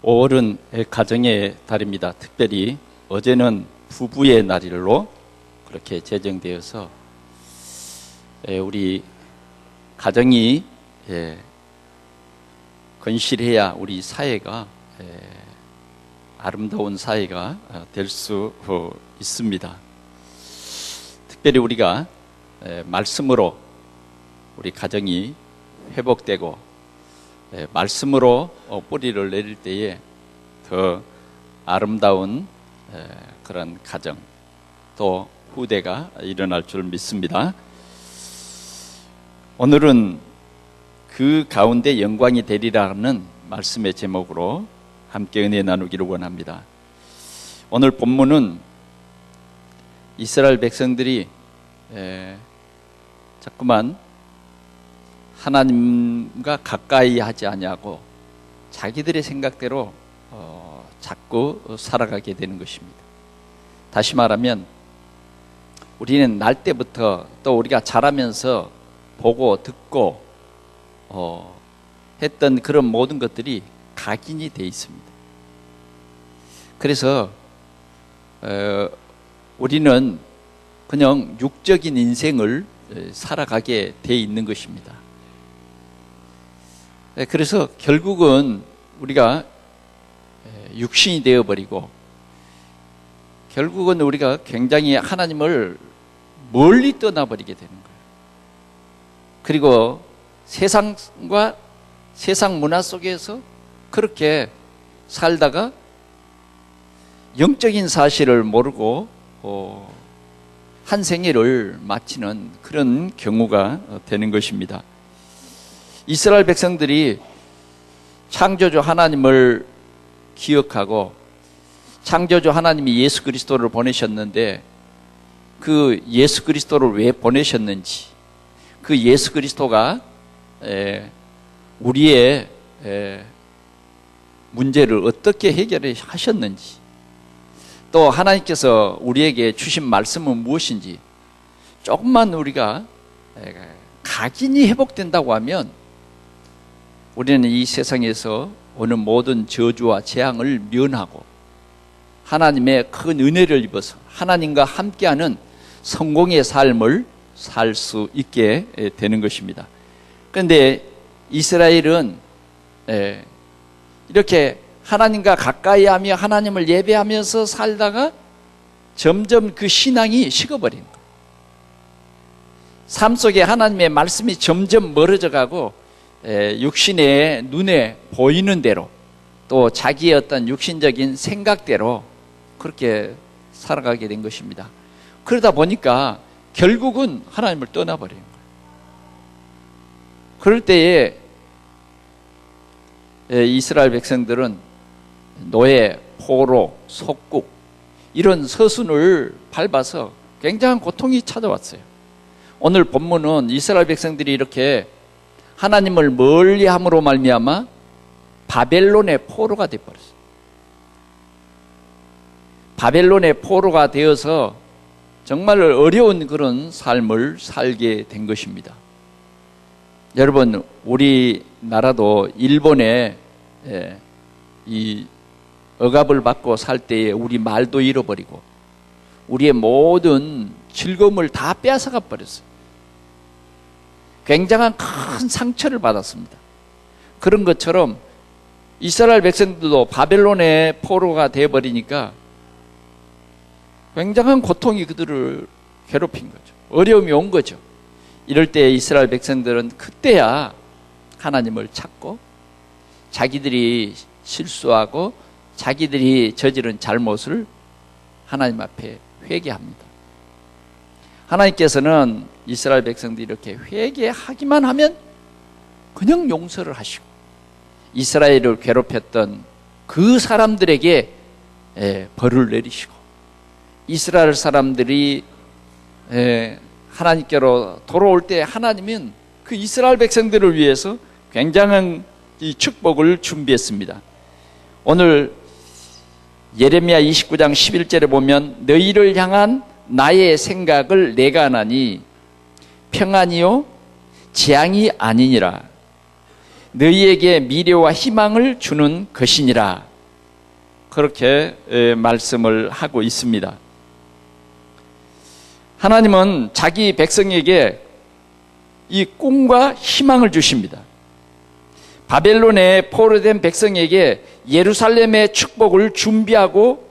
5월은 가정의 달입니다. 특별히 어제는 부부의 날일로 그렇게 제정되어서 우리 가정이 건실해야 우리 사회가 아름다운 사회가 될 수 있습니다. 특별히 우리가 말씀으로 우리 가정이 회복되고 말씀으로 뿌리를 내릴 때에 더 아름다운 그런 가정 또 후대가 일어날 줄 믿습니다. 오늘은 그 가운데 영광이 되리라는 말씀의 제목으로 함께 은혜 나누기를 원합니다. 오늘 본문은 이스라엘 백성들이 자꾸만 하나님과 가까이 하지 아니하고 자기들의 생각대로 자꾸 살아가게 되는 것입니다. 다시 말하면 우리는 날 때부터 또 우리가 자라면서 보고 듣고 했던 그런 모든 것들이 각인이 되어 있습니다. 그래서 우리는 그냥 육적인 인생을 살아가게 되어 있는 것입니다. 그래서 결국은 우리가 육신이 되어버리고 결국은 우리가 굉장히 하나님을 멀리 떠나버리게 되는 거예요. 그리고 세상과 세상 문화 속에서 그렇게 살다가 영적인 사실을 모르고 한 생애를 마치는 그런 경우가 되는 것입니다. 이스라엘 백성들이 창조주 하나님을 기억하고 창조주 하나님이 예수 그리스도를 보내셨는데 그 예수 그리스도를 왜 보내셨는지, 그 예수 그리스도가 우리의 문제를 어떻게 해결하셨는지, 또 하나님께서 우리에게 주신 말씀은 무엇인지 조금만 우리가 각인이 회복된다고 하면 우리는 이 세상에서 오는 모든 저주와 재앙을 면하고 하나님의 큰 은혜를 입어서 하나님과 함께하는 성공의 삶을 살 수 있게 되는 것입니다. 그런데 이스라엘은 이렇게 하나님과 가까이 하며 하나님을 예배하면서 살다가 점점 그 신앙이 식어버린 거예요. 삶 속에 하나님의 말씀이 점점 멀어져 가고 육신의 눈에 보이는 대로 또 자기의 어떤 육신적인 생각대로 그렇게 살아가게 된 것입니다. 그러다 보니까 결국은 하나님을 떠나버리는 거예요. 그럴 때에 이스라엘 백성들은 노예, 포로, 속국 이런 서순을 밟아서 굉장한 고통이 찾아왔어요. 오늘 본문은 이스라엘 백성들이 이렇게 하나님을 멀리함으로 말미암아 바벨론의 포로가 되어버렸어요. 바벨론의 포로가 되어서 정말 어려운 그런 삶을 살게 된 것입니다. 여러분, 우리나라도 일본에 이 억압을 받고 살 때에 우리 말도 잃어버리고 우리의 모든 즐거움을 다 빼앗아가 버렸어요. 굉장한 큰 상처를 받았습니다. 그런 것처럼 이스라엘 백성들도 바벨론의 포로가 되어버리니까 굉장한 고통이 그들을 괴롭힌 거죠. 어려움이 온 거죠. 이럴 때 이스라엘 백성들은 그때야 하나님을 찾고 자기들이 실수하고 자기들이 저지른 잘못을 하나님 앞에 회개합니다. 하나님께서는 이스라엘 백성들이 이렇게 회개하기만 하면 그냥 용서를 하시고 이스라엘을 괴롭혔던 그 사람들에게 벌을 내리시고 이스라엘 사람들이 하나님께로 돌아올 때 하나님은 그 이스라엘 백성들을 위해서 굉장한 이 축복을 준비했습니다. 오늘 예레미야 29장 11절에 보면 너희를 향한 나의 생각을 내가 아나니 평안이요 재앙이 아니니라. 너희에게 미래와 희망을 주는 것이니라 그렇게 말씀을 하고 있습니다. 하나님은 자기 백성에게 이 꿈과 희망을 주십니다. 바벨론에 포로된 백성에게 예루살렘의 축복을 준비하고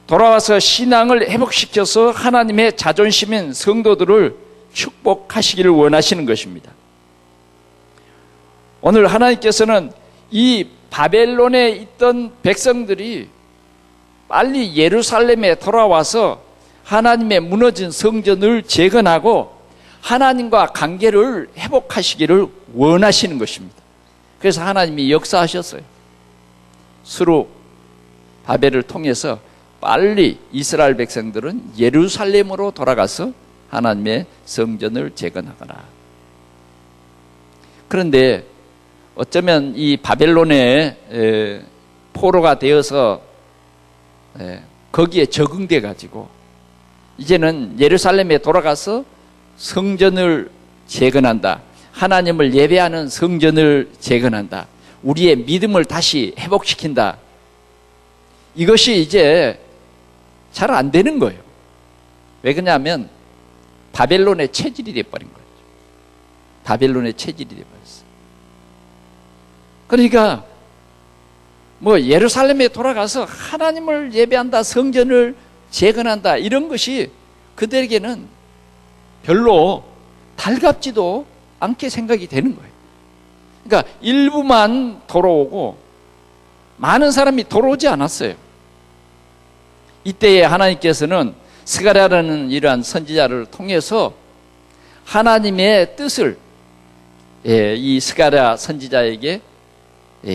돌아와서 신앙을 회복시켜서 하나님의 자존심인 성도들을 축복하시기를 원하시는 것입니다. 오늘 하나님께서는 이 바벨론에 있던 백성들이 빨리 예루살렘에 돌아와서 하나님의 무너진 성전을 재건하고 하나님과 관계를 회복하시기를 원하시는 것입니다. 그래서 하나님이 역사하셨어요. 수르 바벨을 통해서 빨리 이스라엘 백성들은 예루살렘으로 돌아가서 하나님의 성전을 재건하거라. 그런데 어쩌면 이 바벨론에 포로가 되어서 거기에 적응돼 가지고 이제는 예루살렘에 돌아가서 성전을 재건한다. 하나님을 예배하는 성전을 재건한다. 우리의 믿음을 다시 회복시킨다. 이것이 이제 잘 안 되는 거예요. 왜 그러냐면 바벨론의 체질이 돼버린 거죠. 바벨론의 체질이 돼버렸어요. 그러니까 뭐 예루살렘에 돌아가서 하나님을 예배한다, 성전을 재건한다, 이런 것이 그들에게는 별로 달갑지도 않게 생각이 되는 거예요. 그러니까 일부만 돌아오고 많은 사람이 돌아오지 않았어요. 이때에 하나님께서는 스가랴라는 이러한 선지자를 통해서 하나님의 뜻을 이 스가랴 선지자에게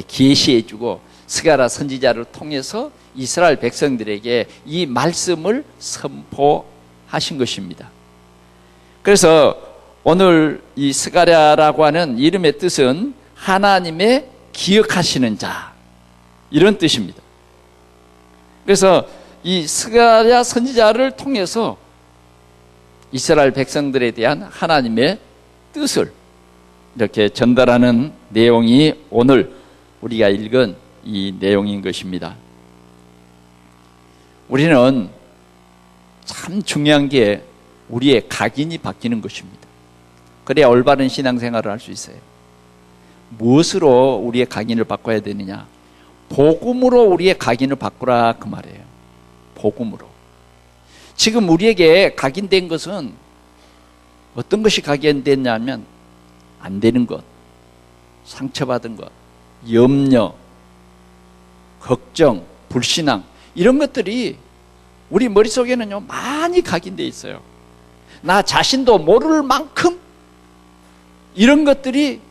계시해 주고 스가랴 선지자를 통해서 이스라엘 백성들에게 이 말씀을 선포하신 것입니다. 그래서 오늘 이 스가랴라고 하는 이름의 뜻은 하나님의 기억하시는 자, 이런 뜻입니다. 그래서 이 스가랴 선지자를 통해서 이스라엘 백성들에 대한 하나님의 뜻을 이렇게 전달하는 내용이 오늘 우리가 읽은 이 내용인 것입니다. 우리는 참 중요한 게 우리의 각인이 바뀌는 것입니다. 그래야 올바른 신앙생활을 할 수 있어요. 무엇으로 우리의 각인을 바꿔야 되느냐? 복음으로 우리의 각인을 바꾸라, 그 말이에요. 복음으로. 지금 우리에게 각인된 것은 어떤 것이 각인됐냐면 안 되는 것, 상처받은 것, 염려, 걱정, 불신앙, 이런 것들이 우리 머릿속에는요 많이 각인되어 있어요. 나 자신도 모를 만큼 이런 것들이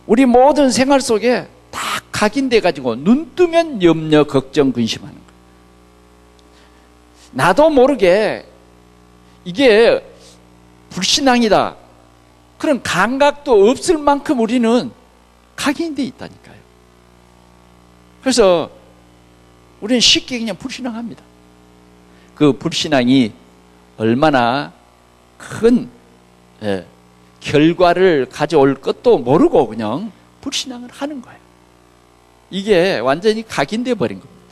우리 모든 생활 속에 다 각인돼 가지고 눈 뜨면 염려, 걱정, 근심하는 거예요. 나도 모르게 이게 불신앙이다, 그런 감각도 없을 만큼 우리는 각인돼 있다니까요. 그래서 우리는 쉽게 그냥 불신앙합니다. 그 불신앙이 얼마나 큰 결과를 가져올 것도 모르고 그냥 불신앙을 하는 거예요. 이게 완전히 각인돼 버린 겁니다.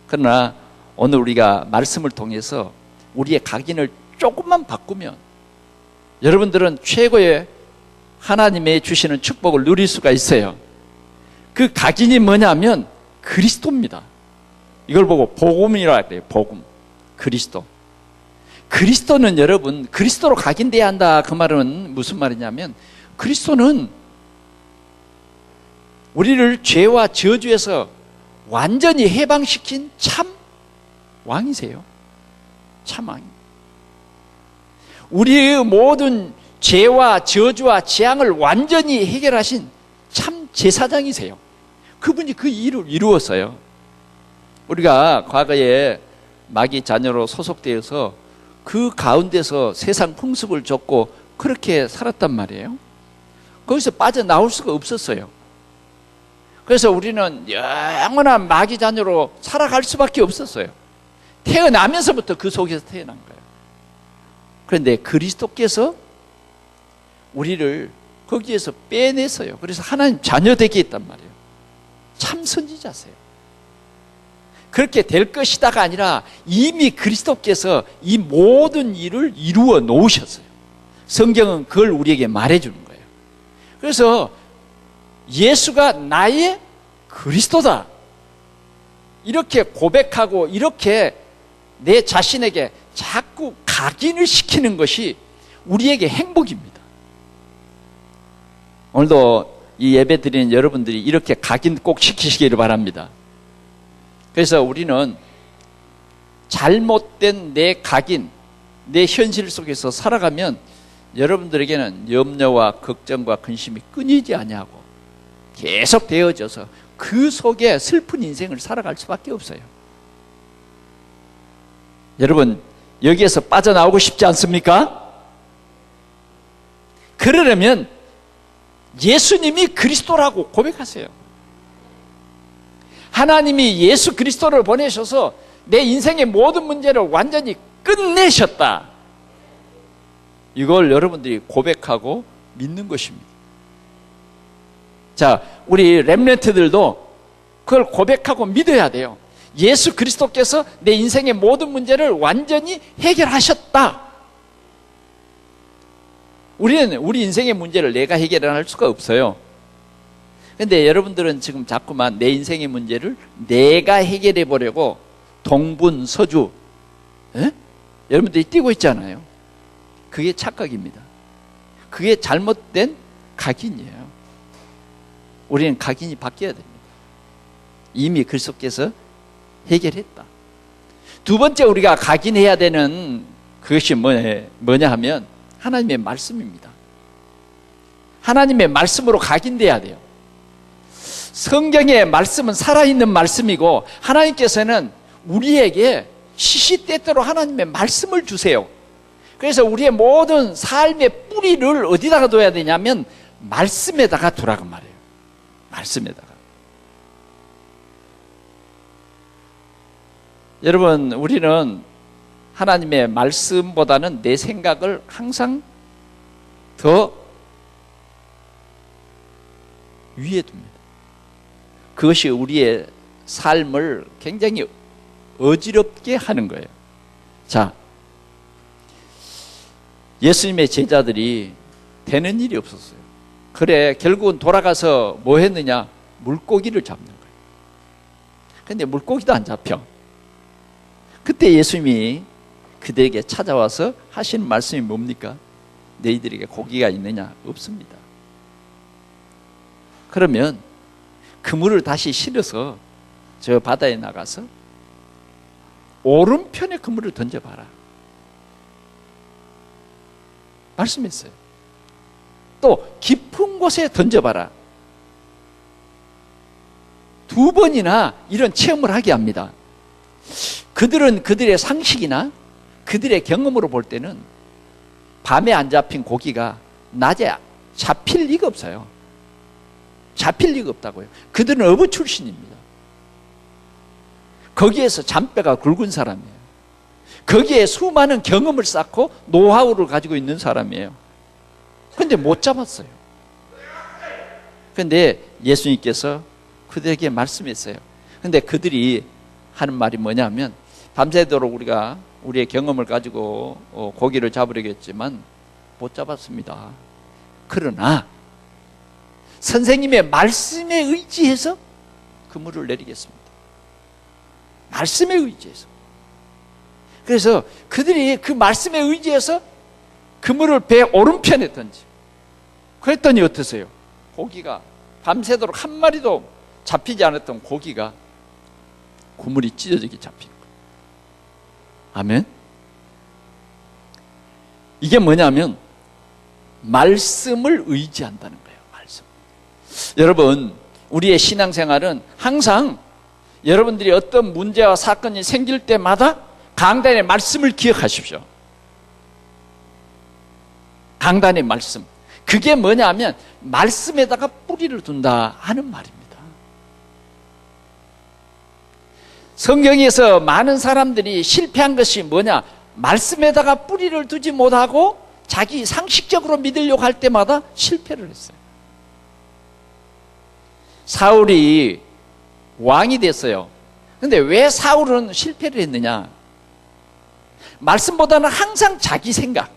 그러나 오늘 우리가 말씀을 통해서 우리의 각인을 조금만 바꾸면 여러분들은 최고의 하나님의 주시는 축복을 누릴 수가 있어요. 그 각인이 뭐냐면 그리스도입니다. 이걸 보고 복음이라고 해요. 복음, 그리스도. 그리스도는 여러분, 그리스도로 각인돼야 한다, 그 말은 무슨 말이냐면 그리스도는 우리를 죄와 저주에서 완전히 해방시킨 참 왕이세요. 참 왕. 우리의 모든 죄와 저주와 재앙을 완전히 해결하신 참 제사장이세요. 그분이 그 일을 이루었어요. 우리가 과거에 마귀 자녀로 소속되어서 그 가운데서 세상 풍습을 좇고 그렇게 살았단 말이에요. 거기서 빠져나올 수가 없었어요. 그래서 우리는 영원한 마귀 자녀로 살아갈 수밖에 없었어요. 태어나면서부터 그 속에서 태어난 거예요. 그런데 그리스도께서 우리를 거기에서 빼냈어요. 그래서 하나님 자녀 되게 했단 말이에요. 참 선지자세요. 그렇게 될 것이다가 아니라 이미 그리스도께서 이 모든 일을 이루어 놓으셨어요. 성경은 그걸 우리에게 말해주는 거예요. 그래서 예수가 나의 그리스도다, 이렇게 고백하고 이렇게 내 자신에게 자꾸 각인을 시키는 것이 우리에게 행복입니다. 오늘도 이 예배 드리는 여러분들이 이렇게 각인 꼭 시키시기를 바랍니다. 그래서 우리는 잘못된 내 각인, 내 현실 속에서 살아가면 여러분들에게는 염려와 걱정과 근심이 끊이지 아니하고 계속 되어져서 그 속에 슬픈 인생을 살아갈 수밖에 없어요. 여러분, 여기에서 빠져나오고 싶지 않습니까? 그러려면 예수님이 그리스도라고 고백하세요. 하나님이 예수 그리스도를 보내셔서 내 인생의 모든 문제를 완전히 끝내셨다, 이걸 여러분들이 고백하고 믿는 것입니다. 자, 우리 렘넌트들도 그걸 고백하고 믿어야 돼요. 예수 그리스도께서 내 인생의 모든 문제를 완전히 해결하셨다. 우리는 우리 인생의 문제를 내가 해결할 수가 없어요. 근데 여러분들은 지금 자꾸만 내 인생의 문제를 내가 해결해 보려고 동분서주, 여러분들이 뛰고 있잖아요. 그게 착각입니다. 그게 잘못된 각인이에요. 우리는 각인이 바뀌어야 됩니다. 이미 그리스도께서 해결했다. 두 번째 우리가 각인해야 되는 그것이 뭐냐 하면 하나님의 말씀입니다. 하나님의 말씀으로 각인돼야 돼요. 성경의 말씀은 살아있는 말씀이고 하나님께서는 우리에게 시시때때로 하나님의 말씀을 주세요. 그래서 우리의 모든 삶의 뿌리를 어디다가 둬야 되냐면 말씀에다가 두라고 말해요. 말씀에다가. 여러분, 우리는 하나님의 말씀보다는 내 생각을 항상 더 위에 둡니다. 그것이 우리의 삶을 굉장히 어지럽게 하는 거예요. 자, 예수님의 제자들이 되는 일이 없었어요. 그래, 결국은 돌아가서 뭐 했느냐? 물고기를 잡는 거예요. 근데 물고기도 안 잡혀. 그때 예수님이 그들에게 찾아와서 하시는 말씀이 뭡니까? 너희들에게 고기가 있느냐? 없습니다. 그러면 그물을 다시 실어서 저 바다에 나가서 오른편에 그물을 던져봐라, 말씀했어요. 또 깊은 곳에 던져봐라. 두 번이나 이런 체험을 하게 합니다. 그들은 그들의 상식이나 그들의 경험으로 볼 때는 밤에 안 잡힌 고기가 낮에 잡힐 리가 없어요. 잡힐 리가 없다고요. 그들은 어부 출신입니다. 거기에서 잔뼈가 굵은 사람이에요. 거기에 수많은 경험을 쌓고 노하우를 가지고 있는 사람이에요. 그런데 못 잡았어요. 그런데 예수님께서 그들에게 말씀했어요. 그런데 그들이 하는 말이 뭐냐면, 밤새도록 우리가 우리의 경험을 가지고 고기를 잡으려고 했지만 못 잡았습니다. 그러나 선생님의 말씀에 의지해서 그물을 내리겠습니다. 말씀에 의지해서. 그래서 그들이 그 말씀에 의지해서 그물을 배 오른편에 던지. 그랬더니 어떠세요? 고기가 밤새도록 한 마리도 잡히지 않았던 고기가 그물이 찢어지게 잡힌 거예요. 아멘. 이게 뭐냐면 말씀을 의지한다는 거예요. 말씀. 여러분, 우리의 신앙생활은 항상 여러분들이 어떤 문제와 사건이 생길 때마다 강단의 말씀을 기억하십시오. 강단의 말씀. 그게 뭐냐면 말씀에다가 뿌리를 둔다 하는 말입니다. 성경에서 많은 사람들이 실패한 것이 뭐냐? 말씀에다가 뿌리를 두지 못하고 자기 상식적으로 믿으려고 할 때마다 실패를 했어요. 사울이 왕이 됐어요. 근데 왜 사울은 실패를 했느냐? 말씀보다는 항상 자기 생각이에요.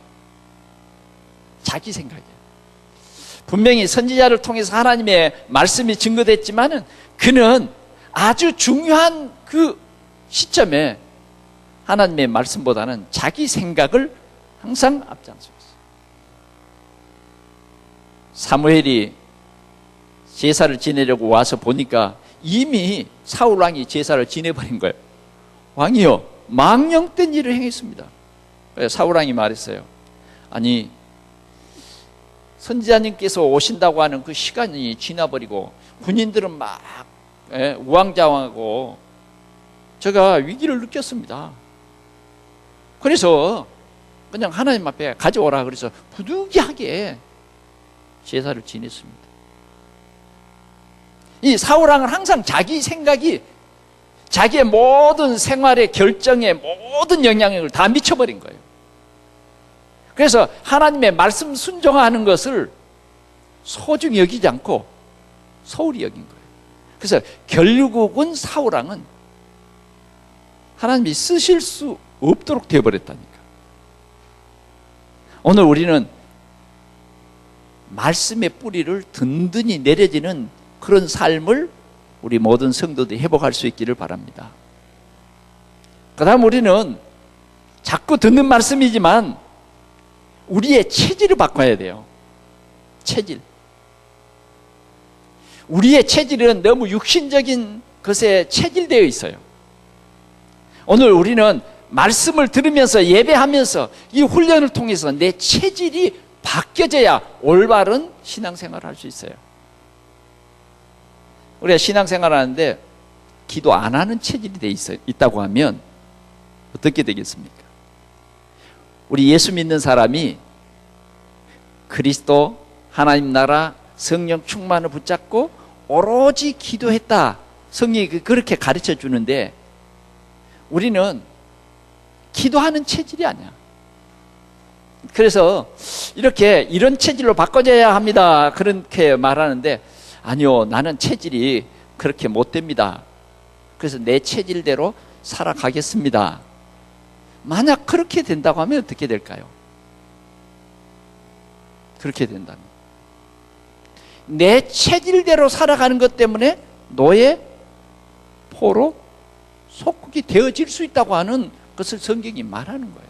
분명히 선지자를 통해서 하나님의 말씀이 증거됐지만은 그는 아주 중요한 그 시점에 하나님의 말씀보다는 자기 생각을 항상 앞장서고 있어요. 사무엘이 제사를 지내려고 와서 보니까 이미 사울 왕이 제사를 지내버린 거예요. 왕이요, 망령된 일을 행했습니다. 사울 왕이 말했어요. 아니, 선지자님께서 오신다고 하는 그 시간이 지나버리고 군인들은 막 우왕좌왕하고 제가 위기를 느꼈습니다. 그래서 그냥 하나님 앞에 가져오라 그래서 부득이하게 제사를 지냈습니다. 이 사울왕은 항상 자기 생각이 자기의 모든 생활의 결정에 모든 영향력을 다 미쳐버린 거예요. 그래서 하나님의 말씀 순종하는 것을 소중히 여기지 않고 소홀히 여긴 거예요. 그래서 결국은 사울왕은 하나님이 쓰실 수 없도록 되어버렸다니까. 오늘 우리는 말씀의 뿌리를 든든히 내려지는 그런 삶을 우리 모든 성도들이 회복할 수 있기를 바랍니다. 그 다음 우리는 자꾸 듣는 말씀이지만 우리의 체질을 바꿔야 돼요. 체질. 우리의 체질은 너무 육신적인 것에 체질되어 있어요. 오늘 우리는 말씀을 들으면서 예배하면서 이 훈련을 통해서 내 체질이 바뀌어져야 올바른 신앙생활을 할 수 있어요. 우리가 신앙생활을 하는데 기도 안 하는 체질이 있다고 하면 어떻게 되겠습니까? 우리 예수 믿는 사람이 그리스도, 하나님 나라, 성령 충만을 붙잡고 오로지 기도했다. 성령이 그렇게 가르쳐 주는데 우리는 기도하는 체질이 아니야. 그래서 이런 체질로 바꿔줘야 합니다. 그렇게 말하는데 아니요, 나는 체질이 그렇게 못 됩니다. 그래서 내 체질대로 살아가겠습니다. 만약 그렇게 된다고 하면 어떻게 될까요? 그렇게 된다면 내 체질대로 살아가는 것 때문에 너의 포로 속국이 되어질 수 있다고 하는 것을 성경이 말하는 거예요.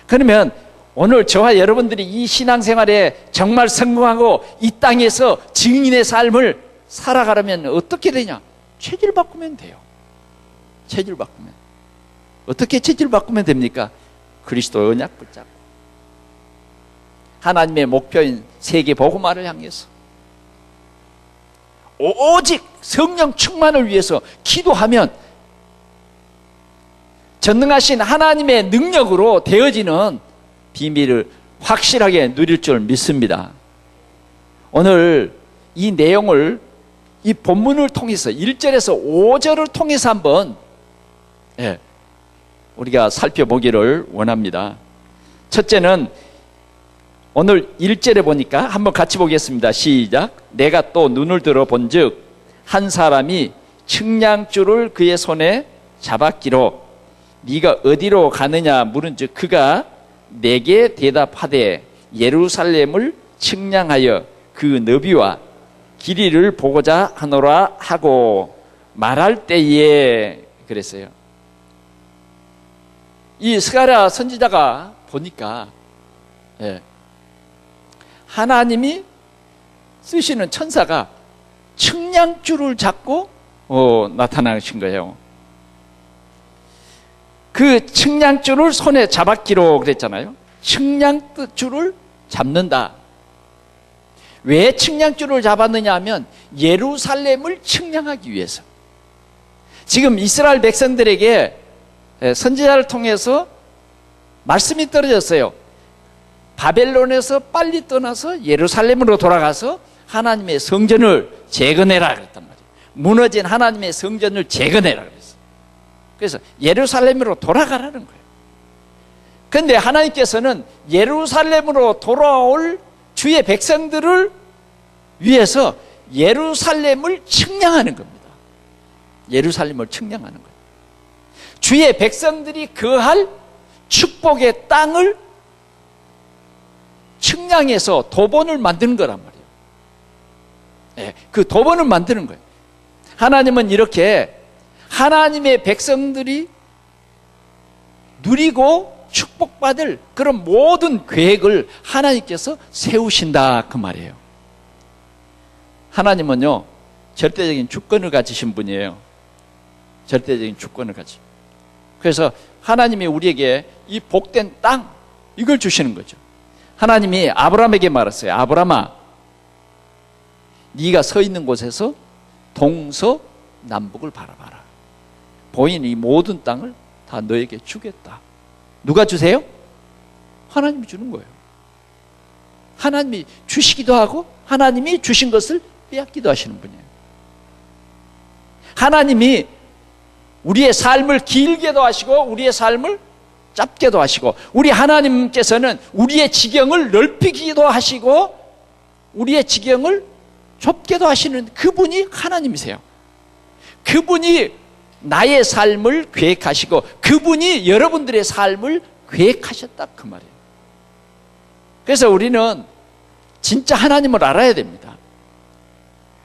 그러면 오늘 저와 여러분들이 이 신앙생활에 정말 성공하고 이 땅에서 증인의 삶을 살아가려면 어떻게 되냐? 체질 바꾸면 돼요. 체질 바꾸면. 어떻게 체질 바꾸면 됩니까? 그리스도 언약 붙잡고 하나님의 목표인 세계 복음화를 향해서 오직 성령 충만을 위해서 기도하면 전능하신 하나님의 능력으로 되어지는 비밀을 확실하게 누릴 줄 믿습니다. 오늘 이 내용을 이 본문을 통해서 1절에서 5절을 통해서 한번 우리가 살펴보기를 원합니다. 첫째는 오늘 1절에 보니까 한번 같이 보겠습니다. 시작. 내가 또 눈을 들어 본즉 한 사람이 측량줄을 그의 손에 잡았기로 네가 어디로 가느냐 물은즉 그가 내게 대답하되 예루살렘을 측량하여 그 너비와 길이를 보고자 하노라 하고 말할 때에 그랬어요. 이 스가랴 선지자가 보니까 하나님이 쓰시는 천사가 측량줄을 잡고 나타나신 거예요. 그 측량줄을 손에 잡았기로 그랬잖아요. 측량줄을 잡는다. 왜 측량줄을 잡았느냐 하면 예루살렘을 측량하기 위해서. 지금 이스라엘 백성들에게 선지자를 통해서 말씀이 떨어졌어요. 바벨론에서 빨리 떠나서 예루살렘으로 돌아가서 하나님의 성전을 재건해라 그랬단 말이에요. 무너진 하나님의 성전을 재건해라 그랬어요. 그래서 예루살렘으로 돌아가라는 거예요. 그런데 하나님께서는 예루살렘으로 돌아올 주의 백성들을 위해서 예루살렘을 측량하는 겁니다. 예루살렘을 측량하는 거예요. 주의 백성들이 거할 축복의 땅을 측량해서 도본을 만드는 거란 말이에요. 네, 그 도본을 만드는 거예요. 하나님은 이렇게 하나님의 백성들이 누리고 축복받을 그런 모든 계획을 하나님께서 세우신다 그 말이에요. 하나님은요, 절대적인 주권을 가지신 분이에요. 절대적인 주권을 가지. 그래서 하나님이 우리에게 이 복된 땅, 이걸 주시는 거죠. 하나님이 아브라함에게 말했어요. 아브라함아, 네가 서 있는 곳에서 동서남북을 바라봐라. 보이는 이 모든 땅을 다 너에게 주겠다. 누가 주세요? 하나님이 주는 거예요. 하나님이 주시기도 하고 하나님이 주신 것을 빼앗기도 하시는 분이에요. 하나님이 우리의 삶을 길게도 하시고 우리의 삶을 짧게도 하시고, 우리 하나님께서는 우리의 지경을 넓히기도 하시고 우리의 지경을 좁게도 하시는 그분이 하나님이세요. 그분이 나의 삶을 계획하시고 그분이 여러분들의 삶을 계획하셨다 그 말이에요. 그래서 우리는 진짜 하나님을 알아야 됩니다.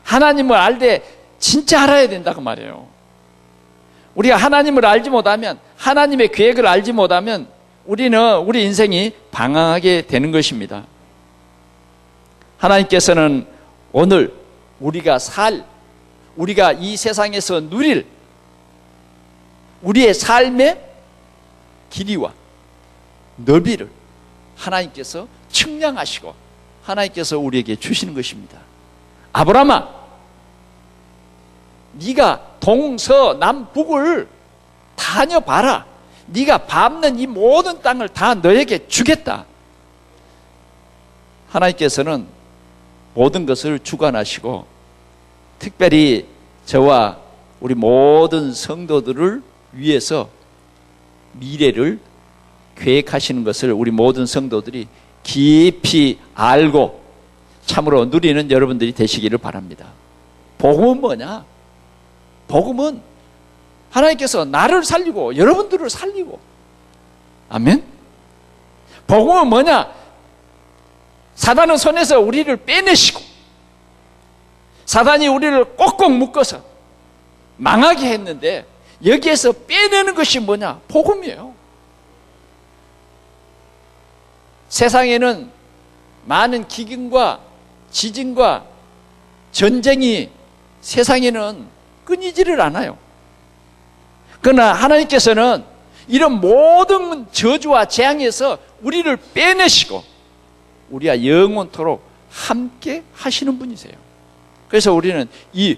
하나님을 알되 진짜 알아야 된다 그 말이에요. 우리가 하나님을 알지 못하면, 하나님의 계획을 알지 못하면 우리는 우리 인생이 방황하게 되는 것입니다. 하나님께서는 오늘 우리가 이 세상에서 누릴 우리의 삶의 길이와 너비를 하나님께서 측량하시고 하나님께서 우리에게 주시는 것입니다. 아브라함아, 네가 동서남북을 다녀봐라. 네가 밟는 이 모든 땅을 다 너에게 주겠다. 하나님께서는 모든 것을 주관하시고 특별히 저와 우리 모든 성도들을 위해서 미래를 계획하시는 것을 우리 모든 성도들이 깊이 알고 참으로 누리는 여러분들이 되시기를 바랍니다. 복음은 뭐냐? 복음은 하나님께서 나를 살리고 여러분들을 살리고, 아멘? 복음은 뭐냐? 사단의 손에서 우리를 빼내시고 사단이 우리를 꼭꼭 묶어서 망하게 했는데 여기에서 빼내는 것이 뭐냐? 복음이에요. 세상에는 많은 기근과 지진과 전쟁이 세상에는 끊이지를 않아요. 그러나 하나님께서는 이런 모든 저주와 재앙에서 우리를 빼내시고 우리와 영원토록 함께 하시는 분이세요. 그래서 우리는 이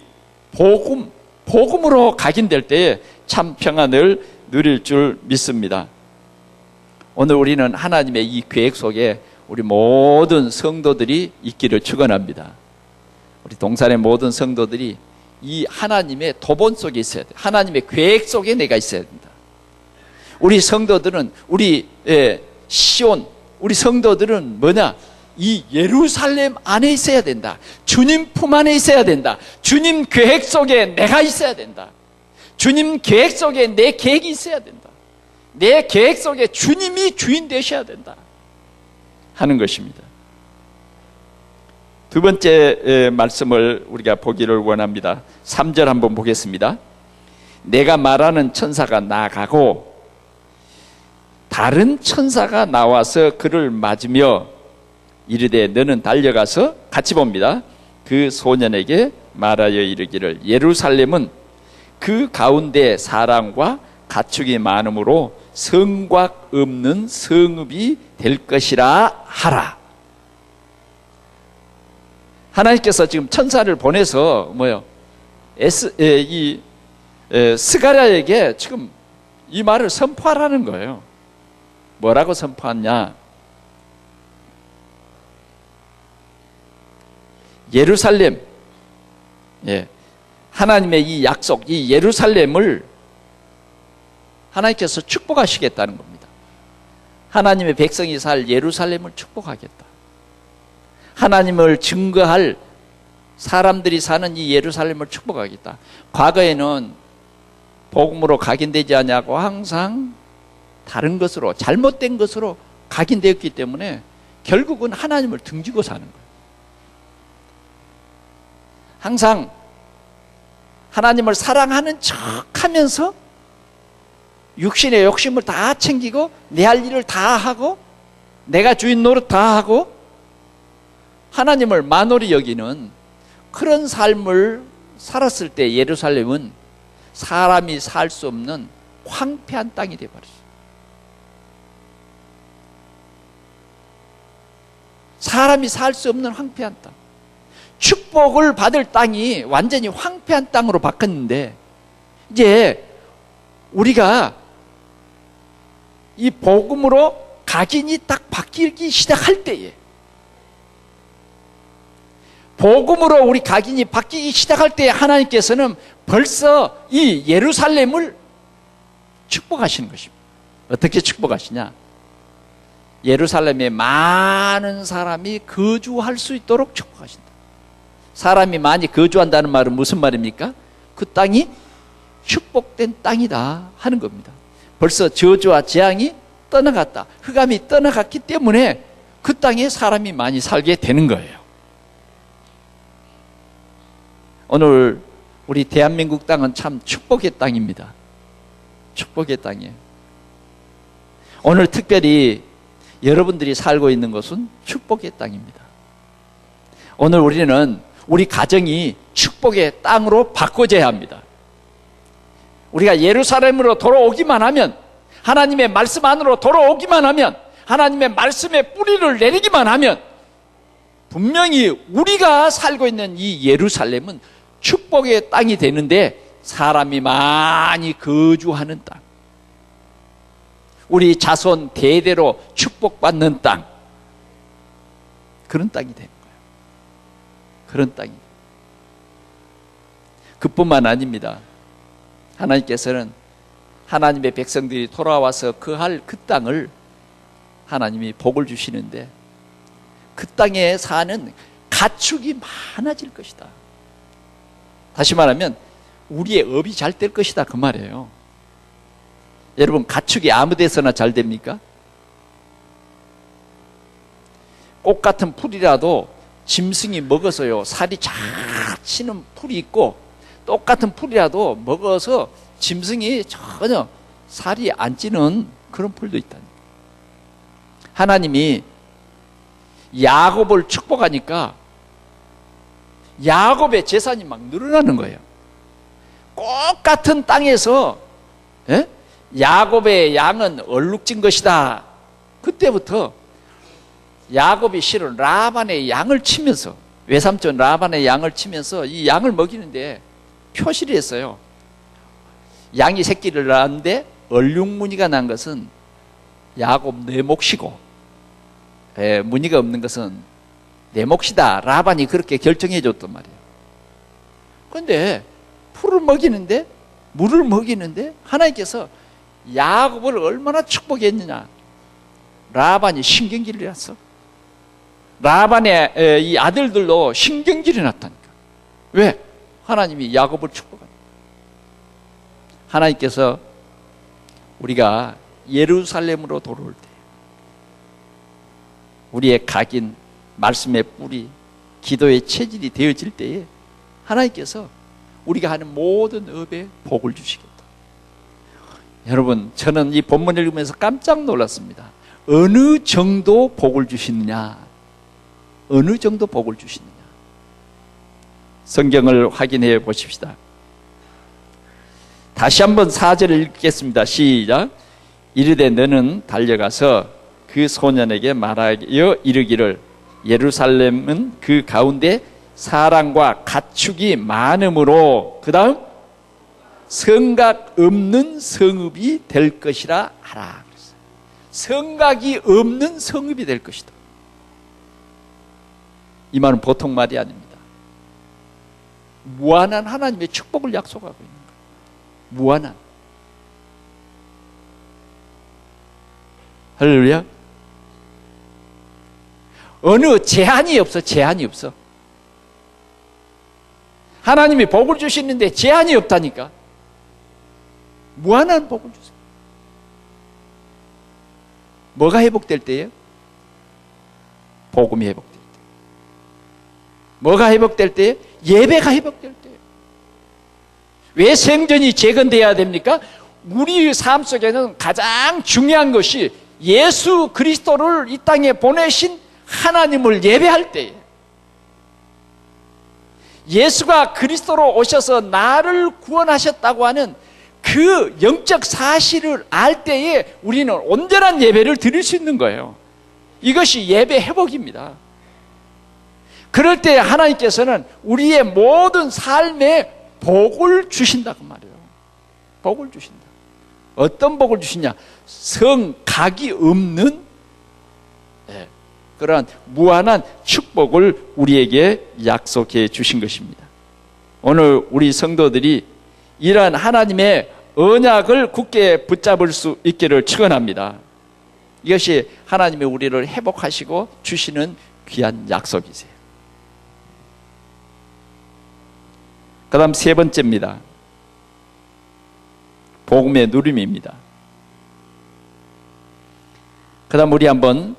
복음으로 각인될 때에 참 평안을 누릴 줄 믿습니다. 오늘 우리는 하나님의 이 계획 속에 우리 모든 성도들이 있기를 축원합니다. 우리 동산의 모든 성도들이 이 하나님의 도본 속에 있어야 돼요. 하나님의 계획 속에 내가 있어야 된다. 우리 성도들은 우리 시온, 우리 성도들은 뭐냐? 이 예루살렘 안에 있어야 된다. 주님 품 안에 있어야 된다. 주님 계획 속에 내가 있어야 된다. 주님 계획 속에 내 계획이 있어야 된다. 내 계획 속에 주님이 주인 되셔야 된다 하는 것입니다. 두 번째 말씀을 우리가 보기를 원합니다. 3절 한번 보겠습니다. 내가 말하는 천사가 나가고 다른 천사가 나와서 그를 맞으며 이르되 너는 달려가서, 같이 봅니다. 그 소년에게 말하여 이르기를 예루살렘은 그 가운데 사람과 가축이 많으므로 성곽 없는 성읍이 될 것이라 하라. 하나님께서 지금 천사를 보내서 스가랴에게 지금 이 말을 선포하라는 거예요. 뭐라고 선포하냐? 예루살렘, 하나님의 이 약속, 이 예루살렘을 하나님께서 축복하시겠다는 겁니다. 하나님의 백성이 살 예루살렘을 축복하겠다. 하나님을 증거할 사람들이 사는 이 예루살렘을 축복하겠다. 과거에는 복음으로 각인되지 않냐고 항상 다른 것으로, 잘못된 것으로 각인되었기 때문에 결국은 하나님을 등지고 사는 거예요. 항상 하나님을 사랑하는 척 하면서 육신의 욕심을 다 챙기고 내 할 일을 다 하고 내가 주인 노릇 다 하고 하나님을 만홀히 여기는 그런 삶을 살았을 때 예루살렘은 사람이 살 수 없는 황폐한 땅이 되어버렸어요. 사람이 살 수 없는 황폐한 땅. 축복을 받을 땅이 완전히 황폐한 땅으로 바뀌었는데 이제 우리가 이 복음으로 각인이 딱 바뀌기 시작할 때에 복음으로 우리 각인이 바뀌기 시작할 때에 하나님께서는 벌써 이 예루살렘을 축복하시는 것입니다. 어떻게 축복하시냐? 예루살렘에 많은 사람이 거주할 수 있도록 축복하신다. 사람이 많이 거주한다는 말은 무슨 말입니까? 그 땅이 축복된 땅이다 하는 겁니다. 벌써 저주와 재앙이 떠나갔다. 흑암이 떠나갔기 때문에 그 땅에 사람이 많이 살게 되는 거예요. 오늘 우리 대한민국 땅은 참 축복의 땅입니다. 축복의 땅이에요. 오늘 특별히 여러분들이 살고 있는 곳은 축복의 땅입니다. 오늘 우리는 우리 가정이 축복의 땅으로 바꿔져야 합니다. 우리가 예루살렘으로 돌아오기만 하면, 하나님의 말씀 안으로 돌아오기만 하면, 하나님의 말씀의 뿌리를 내리기만 하면 분명히 우리가 살고 있는 이 예루살렘은 축복의 땅이 되는데 사람이 많이 거주하는 땅, 우리 자손 대대로 축복받는 땅, 그런 땅이 되는 거예요. 그런 땅이. 그뿐만 아닙니다. 하나님께서는 하나님의 백성들이 돌아와서 거할 그 땅을 하나님이 복을 주시는데 그 땅에 사는 가축이 많아질 것이다. 다시 말하면 우리의 업이 잘 될 것이다 그 말이에요. 여러분, 가축이 아무 데서나 잘 됩니까? 꽃 같은 풀이라도 짐승이 먹어서요 살이 잘 치는 풀이 있고, 똑같은 풀이라도 먹어서 짐승이 전혀 살이 안 찌는 그런 풀도 있다. 하나님이 야곱을 축복하니까 야곱의 재산이 막 늘어나는 거예요. 똑같은 땅에서 야곱의 양은 얼룩진 것이다. 그때부터 야곱이 실은 라반의 양을 치면서, 외삼촌 라반의 양을 치면서 이 양을 먹이는데 표시를 했어요. 양이 새끼를 낳았는데 얼룩무늬가 난 것은 야곱 내 몫이고 무늬가 없는 것은 내 몫이다. 라반이 그렇게 결정해 줬단 말이에요. 그런데 풀을 먹이는데, 물을 먹이는데 하나님께서 야곱을 얼마나 축복했느냐. 라반이 신경질이 났어. 라반의 이 아들들도 신경질이 났다니까. 왜? 하나님이 야곱을 축복하니까. 하나님께서 우리가 예루살렘으로 돌아올 때 우리의 각인, 말씀의 뿌리, 기도의 체질이 되어질 때에 하나님께서 우리가 하는 모든 업에 복을 주시겠다. 여러분, 저는 이 본문을 읽으면서 깜짝 놀랐습니다. 어느 정도 복을 주시느냐? 어느 정도 복을 주시느냐? 성경을 확인해 보십시다. 다시 한번 4절을 읽겠습니다. 시작. 이르되 너는 달려가서 그 소년에게 말하여 이르기를 예루살렘은 그 가운데 사람과 가축이 많으므로 그 다음 성각 없는 성읍이 될 것이라 하라. 성각이 없는 성읍이 될 것이다. 이 말은 보통 말이 아닙니다. 무한한 하나님의 축복을 약속하고 있는 거예요. 무한한. 할렐루야. 어느 제한이 없어. 제한이 없어. 하나님이 복을 주시는데 제한이 없다니까. 무한한 복을 주세요. 뭐가 회복될 때예요? 복음이 회복될 때. 뭐가 회복될 때예요? 예배가 회복될 때예요. 왜 생전이 재건돼야 됩니까? 우리 삶 속에는 가장 중요한 것이 예수 그리스도를 이 땅에 보내신 하나님을 예배할 때예요. 예수가 그리스도로 오셔서 나를 구원하셨다고 하는 그 영적 사실을 알 때에 우리는 온전한 예배를 드릴 수 있는 거예요. 이것이 예배 회복입니다. 그럴 때 하나님께서는 우리의 모든 삶에 복을 주신다고 말이에요. 복을 주신다. 어떤 복을 주시냐? 성각이 없는 그러한 무한한 축복을 우리에게 약속해 주신 것입니다. 오늘 우리 성도들이 이러한 하나님의 언약을 굳게 붙잡을 수 있기를 축원합니다. 이것이 하나님이 우리를 회복하시고 주시는 귀한 약속이세요. 그 다음 세 번째입니다. 복음의 누림입니다. 그 다음 우리 한번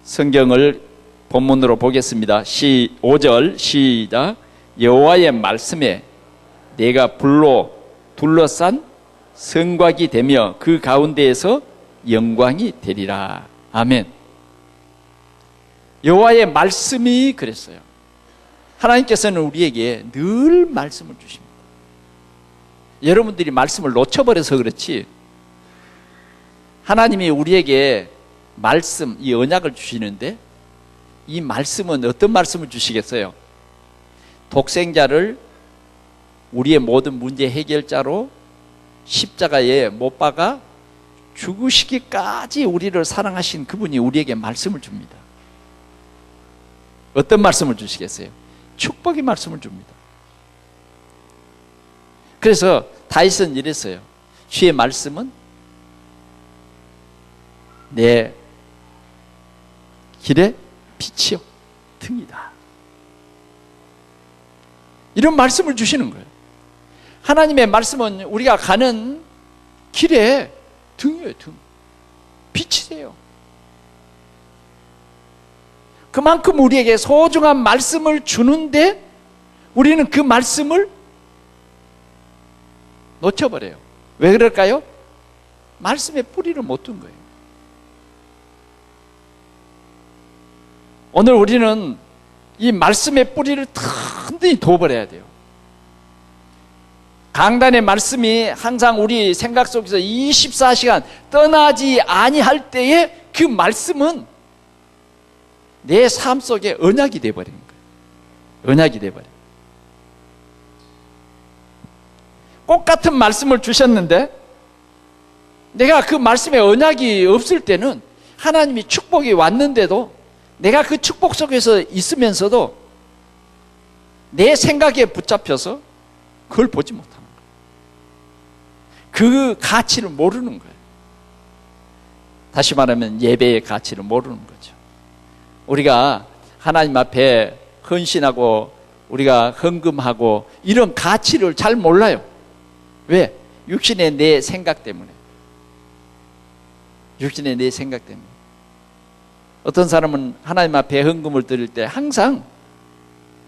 성경을 본문으로 보겠습니다. 5절 시작. 여호와의 말씀에 내가 불로 둘러싼 성곽이 되며 그 가운데에서 영광이 되리라. 아멘. 여호와의 말씀이 그랬어요. 하나님께서는 우리에게 늘 말씀을 주십니다. 여러분들이 말씀을 놓쳐버려서 그렇지 하나님이 우리에게 말씀, 이 언약을 주시는데 이 말씀은 어떤 말씀을 주시겠어요? 독생자를 우리의 모든 문제 해결자로 십자가에 못 박아 죽으시기까지 우리를 사랑하신 그분이 우리에게 말씀을 줍니다. 어떤 말씀을 주시겠어요? 축복의 말씀을 줍니다. 그래서 다윗은 이랬어요. 주의 말씀은 내 길에 빛이요 등이다. 이런 말씀을 주시는 거예요. 하나님의 말씀은 우리가 가는 길에 등이에요. 등. 빛이세요. 그만큼 우리에게 소중한 말씀을 주는데 우리는 그 말씀을 놓쳐버려요. 왜 그럴까요? 말씀에 뿌리를 못 둔 거예요. 오늘 우리는 이 말씀의 뿌리를 든든히 둬버려야 돼요. 강단의 말씀이 항상 우리 생각 속에서 24시간 떠나지 아니할 때에 그 말씀은 내 삶 속에 언약이 되어버리는 거예요. 언약이 되어버려요. 꽃 같은 말씀을 주셨는데 내가 그 말씀에 언약이 없을 때는 하나님이 축복이 왔는데도 내가 그 축복 속에서 있으면서도 내 생각에 붙잡혀서 그걸 보지 못하는 거예요. 그 가치를 모르는 거예요. 다시 말하면 예배의 가치를 모르는 거죠. 우리가 하나님 앞에 헌신하고 우리가 헌금하고 이런 가치를 잘 몰라요. 왜? 육신의 내 생각 때문에. 육신의 내 생각 때문에. 어떤 사람은 하나님 앞에 헌금을 드릴 때 항상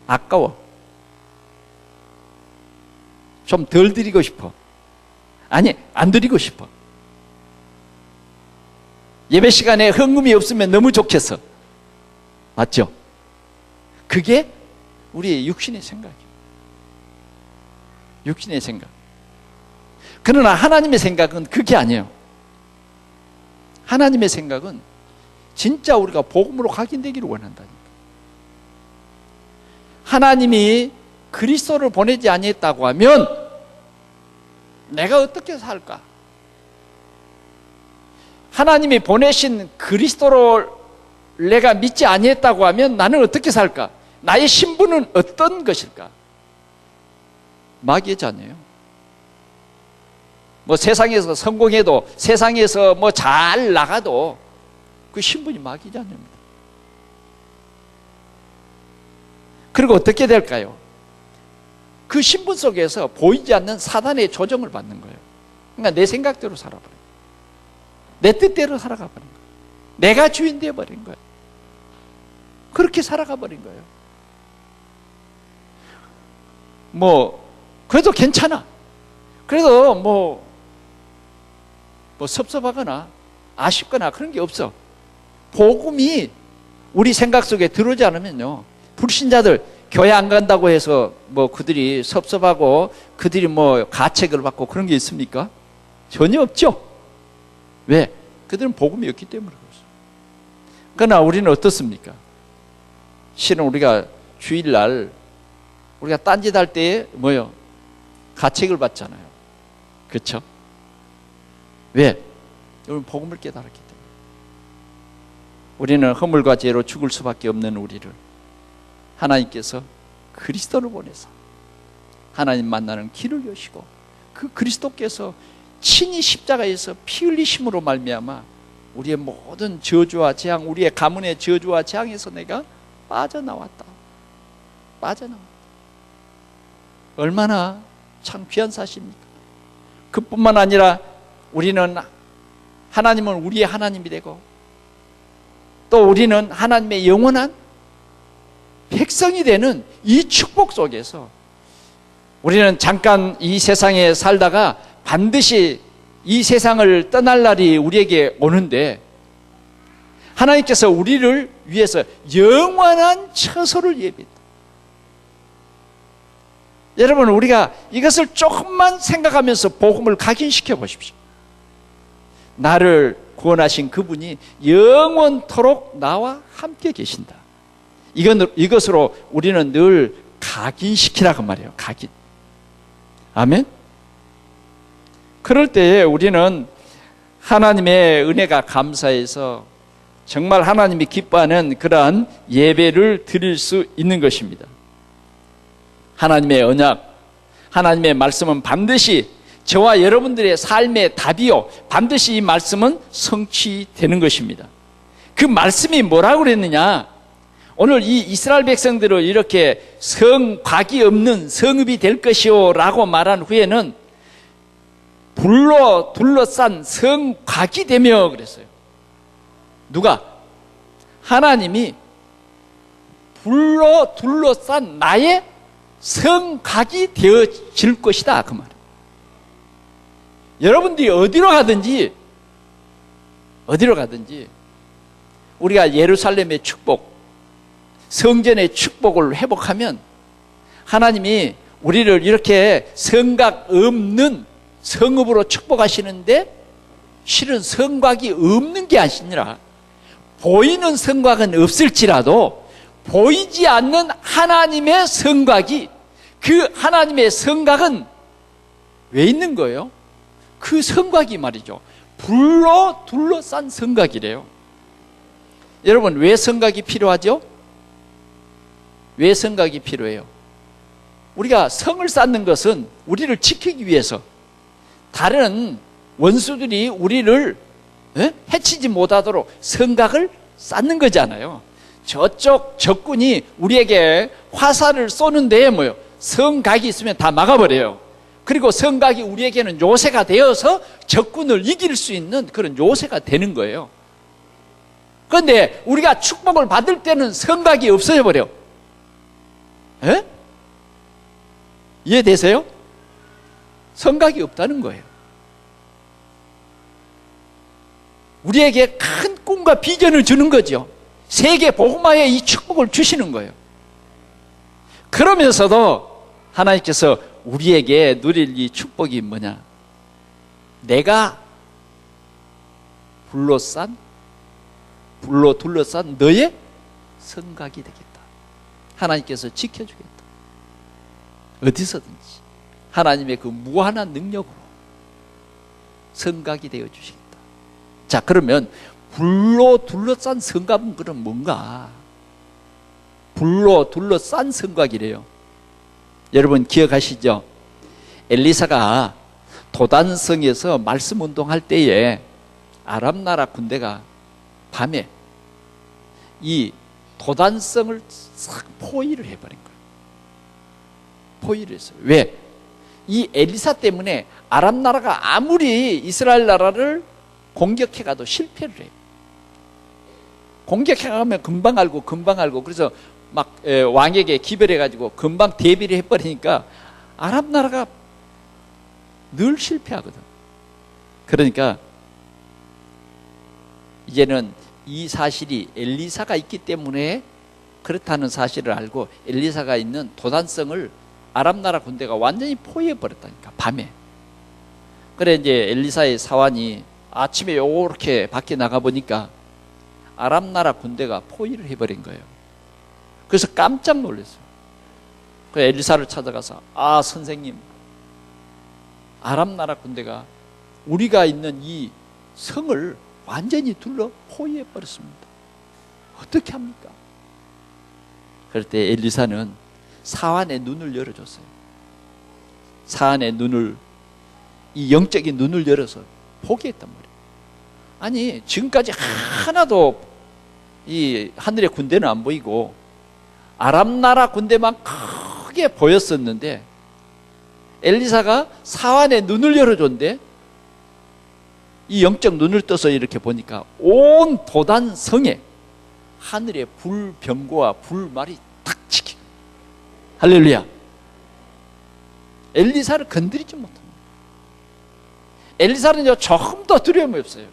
아까워. 좀 덜 드리고 싶어. 아니, 안 드리고 싶어. 예배 시간에 헌금이 없으면 너무 좋겠어. 맞죠? 그게 우리의 육신의 생각이에요. 육신의 생각. 그러나 하나님의 생각은 그게 아니에요. 하나님의 생각은 진짜 우리가 복음으로 각인되기를 원한다니까. 하나님이 그리스도를 보내지 아니했다고 하면 내가 어떻게 살까? 하나님이 보내신 그리스도를 내가 믿지 아니했다고 하면 나는 어떻게 살까? 나의 신분은 어떤 것일까? 마귀의 자녀예요. 뭐 세상에서 성공해도 세상에서 뭐 잘 나가도 그 신분이 마귀의 자녀입니다. 그리고 어떻게 될까요? 그 신분 속에서 보이지 않는 사단의 조정을 받는 거예요. 그러니까 내 생각대로 살아버린 거예요. 내 뜻대로 살아가 버린 거예요. 내가 주인 되어버린 거예요. 그렇게 살아가 버린 거예요. 그래도 괜찮아. 그래도 섭섭하거나 아쉽거나 그런 게 없어. 복음이 우리 생각 속에 들어오지 않으면요, 불신자들 교회 안 간다고 해서 그들이 섭섭하고 그들이 가책을 받고 그런 게 있습니까? 전혀 없죠. 왜? 그들은 복음이 없기 때문에 그렇습니다. 그러나 우리는 어떻습니까? 실은 우리가 주일날 우리가 딴짓할 때에 가책을 받잖아요. 그렇죠? 왜? 여러분, 복음을 깨달았기 때문에. 우리는 허물과 죄로 죽을 수밖에 없는 우리를 하나님께서 그리스도를 보내서 하나님 만나는 길을 여시고, 그 그리스도께서 친히 십자가에서 피 흘리심으로 말미암아 우리의 모든 저주와 재앙, 우리의 가문의 저주와 재앙에서 내가 빠져나왔다. 얼마나 참 귀한 사실입니까? 그뿐만 아니라 하나님은 우리의 하나님이 되고, 또 우리는 하나님의 영원한 백성이 되는 이 축복 속에서 우리는 잠깐 이 세상에 살다가 반드시 이 세상을 떠날 날이 우리에게 오는데, 하나님께서 우리를 위해서 영원한 처소를 예비했다. 여러분, 우리가 이것을 조금만 생각하면서 복음을 각인시켜 보십시오. 나를 구원하신 그분이 영원토록 나와 함께 계신다. 이것으로 우리는 늘 각인시키라고 말이에요. 각인. 아멘? 그럴 때에 우리는 하나님의 은혜가 감사해서 정말 하나님이 기뻐하는 그러한 예배를 드릴 수 있는 것입니다. 하나님의 언약, 하나님의 말씀은 반드시 저와 여러분들의 삶의 답이요, 반드시 이 말씀은 성취되는 것입니다. 그 말씀이 뭐라고 그랬느냐? 오늘 이 이스라엘 백성들을 이렇게 성곽이 없는 성읍이 될 것이요 라고 말한 후에는 불로 둘러싼 성곽이 되며 그랬어요. 누가? 하나님이 불로 둘러싼 나의 성곽이 되어질 것이다, 그 말이에요. 여러분들이 어디로 가든지 우리가 예루살렘의 축복, 성전의 축복을 회복하면 하나님이 우리를 이렇게 성곽 없는 성읍으로 축복하시는데, 실은 성곽이 없는 게 아니라 보이는 성곽은 없을지라도 보이지 않는 하나님의 성곽이, 그 하나님의 성곽은 왜 있는 거예요? 그 성곽이 말이죠, 불로 둘러싼 성곽이래요. 여러분, 왜 성곽이 필요하죠? 왜 성곽이 필요해요? 우리가 성을 쌓는 것은 우리를 지키기 위해서, 다른 원수들이 우리를 해치지 못하도록 성곽을 쌓는 거잖아요. 저쪽 적군이 우리에게 화살을 쏘는데 성곽이 있으면 다 막아버려요. 그리고 성곽이 우리에게는 요새가 되어서 적군을 이길 수 있는 그런 요새가 되는 거예요. 그런데 우리가 축복을 받을 때는 성곽이 없어져 버려. 이해되세요? 성곽이 없다는 거예요. 우리에게 큰 꿈과 비전을 주는 거죠. 세계 복음화에 이 축복을 주시는 거예요. 그러면서도 하나님께서 우리에게 누릴 이 축복이 뭐냐? 내가 불로 둘러싼 너의 성곽이 되겠다. 하나님께서 지켜주겠다. 어디서든지 하나님의 그 무한한 능력으로 성곽이 되어주시겠다. 자, 그러면 불로 둘러싼 성곽은 그럼 뭔가? 불로 둘러싼 성곽이래요. 여러분 기억하시죠? 엘리사가 도단성에서 말씀 운동할 때에 아람 나라 군대가 밤에 이 도단성을 싹 포위를 해버린 거예요. 포위를 했어요. 왜? 이 엘리사 때문에 아람 나라가 아무리 이스라엘 나라를 공격해가도 실패를 해요. 공격해가면 금방 알고 그래서 막 왕에게 기별해가지고 금방 대비를 해버리니까 아람 나라가 늘 실패하거든. 그러니까 이제는 이 사실이 엘리사가 있기 때문에 그렇다는 사실을 알고 엘리사가 있는 도단성을 아람 나라 군대가 완전히 포위해버렸다니까, 밤에. 그래 이제 엘리사의 사환이 아침에 요렇게 밖에 나가보니까 아람 나라 군대가 포위를 해버린 거예요. 그래서 깜짝 놀랐어요. 그 엘리사를 찾아가서, 아 선생님, 아람 나라 군대가 우리가 있는 이 성을 완전히 둘러 포위해버렸습니다. 어떻게 합니까? 그럴 때 엘리사는 사환의 눈을 열어줬어요. 사환의 눈을, 이 영적인 눈을 열어서 보게 했단 말이에요. 아니 지금까지 하나도 이 하늘의 군대는 안 보이고 아람 나라 군대만 크게 보였었는데 엘리사가 사환의 눈을 열어줬는데 이 영적 눈을 떠서 이렇게 보니까 온 도단 성에 하늘의 불병거와 불말이 탁 치기. 할렐루야. 엘리사를 건드리지 못합니다. 엘리사는 조금도 두려움이 없어요.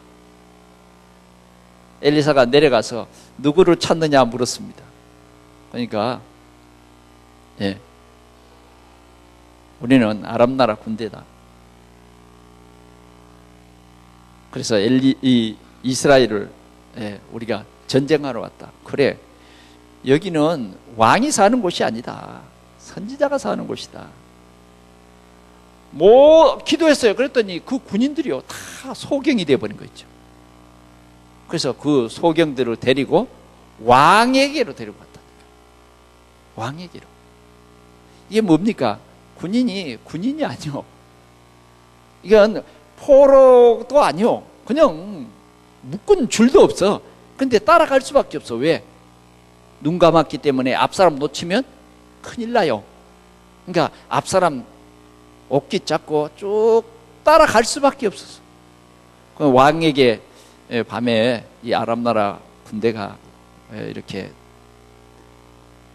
엘리사가 내려가서 누구를 찾느냐 물었습니다. 그러니까 우리는 아람 나라 군대다. 그래서 이스라엘을 우리가 전쟁하러 왔다. 그래, 여기는 왕이 사는 곳이 아니다. 선지자가 사는 곳이다. 뭐 기도했어요. 그랬더니 그 군인들이요 다 소경이 되어버린 거 있죠. 그래서 그 소경들을 데리고 왕에게로 데리고 갔다. 왕에게로. 이게 뭡니까? 군인이 아니요. 이건 포로도 아니요. 그냥 묶은 줄도 없어. 근데 따라갈 수밖에 없어. 왜? 눈 감았기 때문에 앞사람 놓치면 큰일 나요. 그러니까 앞사람 옷깃 잡고 쭉 따라갈 수밖에 없었어. 그 왕에게 밤에 이 아람 나라 군대가 이렇게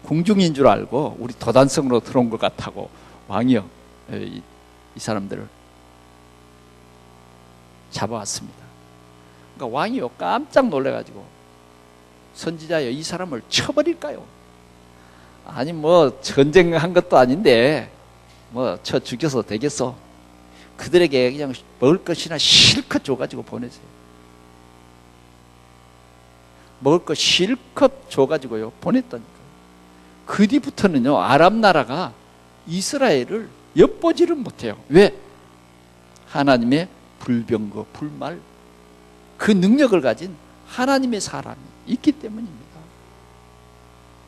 궁중인 줄 알고 우리 도단성으로 들어온 것 같다고 왕이요 이 사람들을 잡아왔습니다. 그러니까 왕이요 깜짝 놀래가지고 선지자여 이 사람을 쳐버릴까요? 아니 뭐 전쟁한 것도 아닌데 뭐 쳐 죽여서 되겠어. 그들에게 그냥 먹을 것이나 실컷 줘가지고 보내세요. 먹을 것 실컷 줘가지고요 보냈다니까. 그 뒤부터는요 아람 나라가 이스라엘을 엿보지를 못해요. 왜? 하나님의 불병거 불말 그 능력을 가진 하나님의 사람이 있기 때문입니다.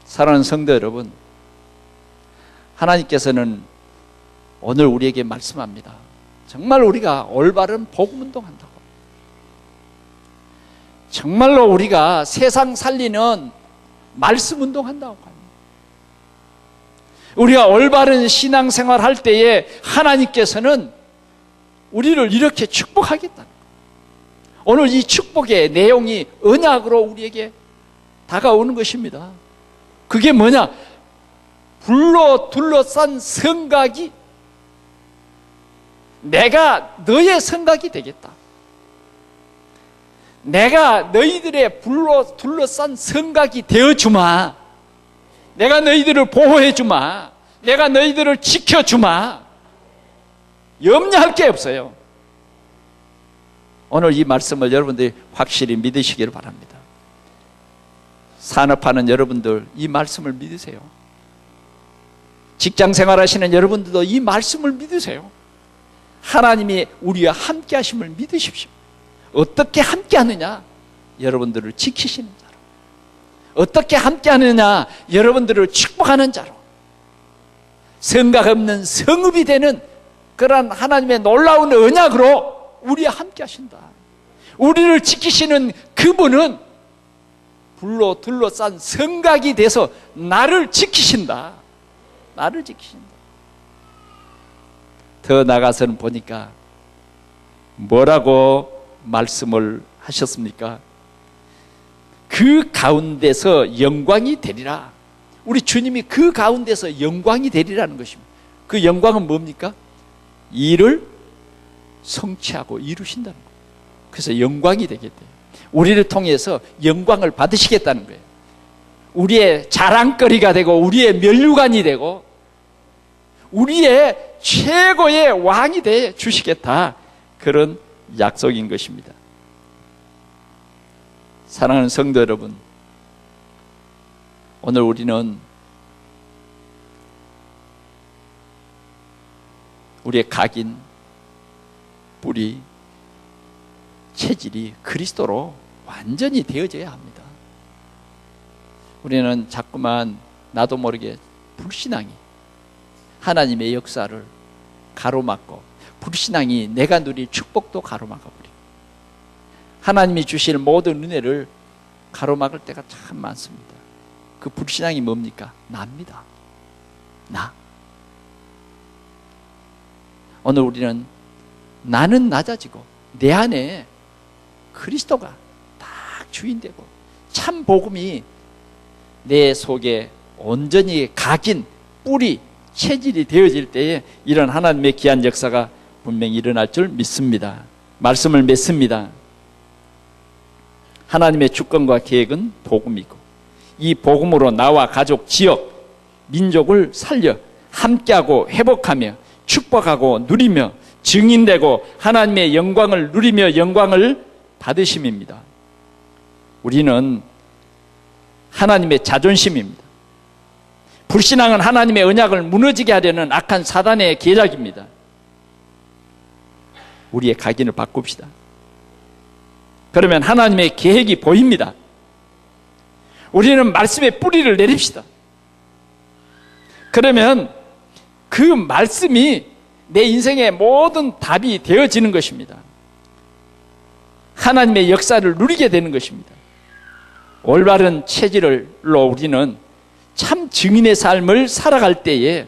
사랑하는 성도 여러분, 하나님께서는 오늘 우리에게 말씀합니다. 정말 우리가 올바른 복음운동한다고, 정말로 우리가 세상 살리는 말씀운동한다고 합니다. 우리가 올바른 신앙생활 할 때에 하나님께서는 우리를 이렇게 축복하겠다는 거예요. 오늘 이 축복의 내용이 언약으로 우리에게 다가오는 것입니다. 그게 뭐냐? 불로 둘러싼 성곽이 내가 너의 성곽이 되겠다. 내가 너희들의 불로 둘러싼 성곽이 되어주마. 내가 너희들을 보호해주마. 내가 너희들을 지켜주마. 염려할 게 없어요. 오늘 이 말씀을 여러분들이 확실히 믿으시기를 바랍니다. 산업하는 여러분들 이 말씀을 믿으세요. 직장생활 하시는 여러분들도 이 말씀을 믿으세요. 하나님이 우리와 함께 하심을 믿으십시오. 어떻게 함께 하느냐? 여러분들을 지키시는 자로. 어떻게 함께 하느냐? 여러분들을 축복하는 자로. 성각 없는 성읍이 되는 그러한 하나님의 놀라운 언약으로 우리와 함께 하신다. 우리를 지키시는 그분은 불로 둘러싼 성곽이 돼서 나를 지키신다. 나를 지키신다. 더 나가서는 보니까 뭐라고 말씀을 하셨습니까? 그 가운데서 영광이 되리라. 우리 주님이 그 가운데서 영광이 되리라는 것입니다. 그 영광은 뭡니까? 일을 성취하고 이루신다는 거예요. 그래서 영광이 되겠대요. 우리를 통해서 영광을 받으시겠다는 거예요. 우리의 자랑거리가 되고 우리의 면류관이 되고 우리의 최고의 왕이 돼 주시겠다. 그런 약속인 것입니다. 사랑하는 성도 여러분, 오늘 우리는 우리의 각인, 뿌리, 체질이 그리스도로 완전히 되어져야 합니다. 우리는 자꾸만 나도 모르게 불신앙이 하나님의 역사를 가로막고 불신앙이 내가 누릴 축복도 가로막아버리고 하나님이 주실 모든 은혜를 가로막을 때가 참 많습니다. 그 불신앙이 뭡니까? 나입니다. 나. 오늘 우리는 나는 낮아지고 내 안에 그리스도가 딱 주인되고 참 복음이 내 속에 온전히 각인, 뿌리, 체질이 되어질 때에 이런 하나님의 귀한 역사가 분명히 일어날 줄 믿습니다. 말씀을 맺습니다. 하나님의 주권과 계획은 복음이고 이 복음으로 나와 가족, 지역, 민족을 살려 함께하고 회복하며 축복하고 누리며 증인되고 하나님의 영광을 누리며 영광을 받으심입니다. 우리는 하나님의 자존심입니다. 불신앙은 하나님의 언약을 무너지게 하려는 악한 사단의 계략입니다. 우리의 각인을 바꿉시다. 그러면 하나님의 계획이 보입니다. 우리는 말씀의 뿌리를 내립시다. 그러면 그 말씀이 내 인생의 모든 답이 되어지는 것입니다. 하나님의 역사를 누리게 되는 것입니다. 올바른 체질로 우리는 참 증인의 삶을 살아갈 때에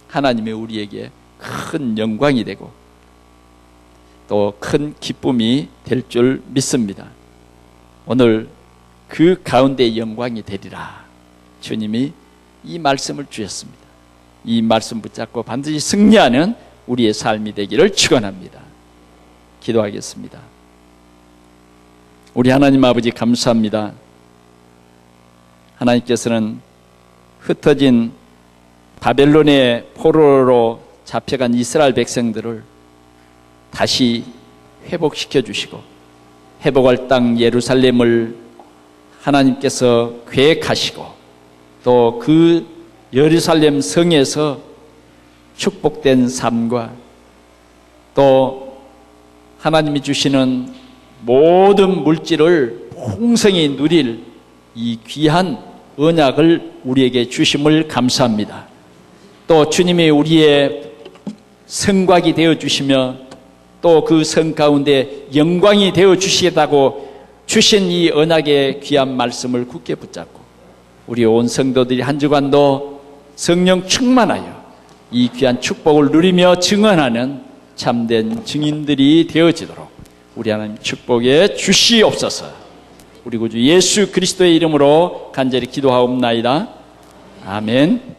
하나님의 우리에게 큰 영광이 되고 또 큰 기쁨이 될 줄 믿습니다. 오늘 그 가운데 영광이 되리라. 주님이 이 말씀을 주셨습니다. 이 말씀 붙잡고 반드시 승리하는 우리의 삶이 되기를 축원합니다. 기도하겠습니다. 우리 하나님 아버지 감사합니다. 하나님께서는 흩어진 바벨론의 포로로 잡혀간 이스라엘 백성들을 다시 회복시켜 주시고 회복할 땅 예루살렘을 하나님께서 계획하시고 또 그 예루살렘 성에서 축복된 삶과 또 하나님이 주시는 모든 물질을 풍성히 누릴 이 귀한 언약을 우리에게 주심을 감사합니다. 또 주님이 우리의 성곽이 되어 주시며 또 그 성 가운데 영광이 되어 주시겠다고 주신 이 언약의 귀한 말씀을 굳게 붙잡고 우리 온 성도들이 한 주간도 성령 충만하여 이 귀한 축복을 누리며 증언하는 참된 증인들이 되어지도록 우리 하나님 축복에 주시옵소서. 우리 구주 예수 그리스도의 이름으로 간절히 기도하옵나이다. 아멘.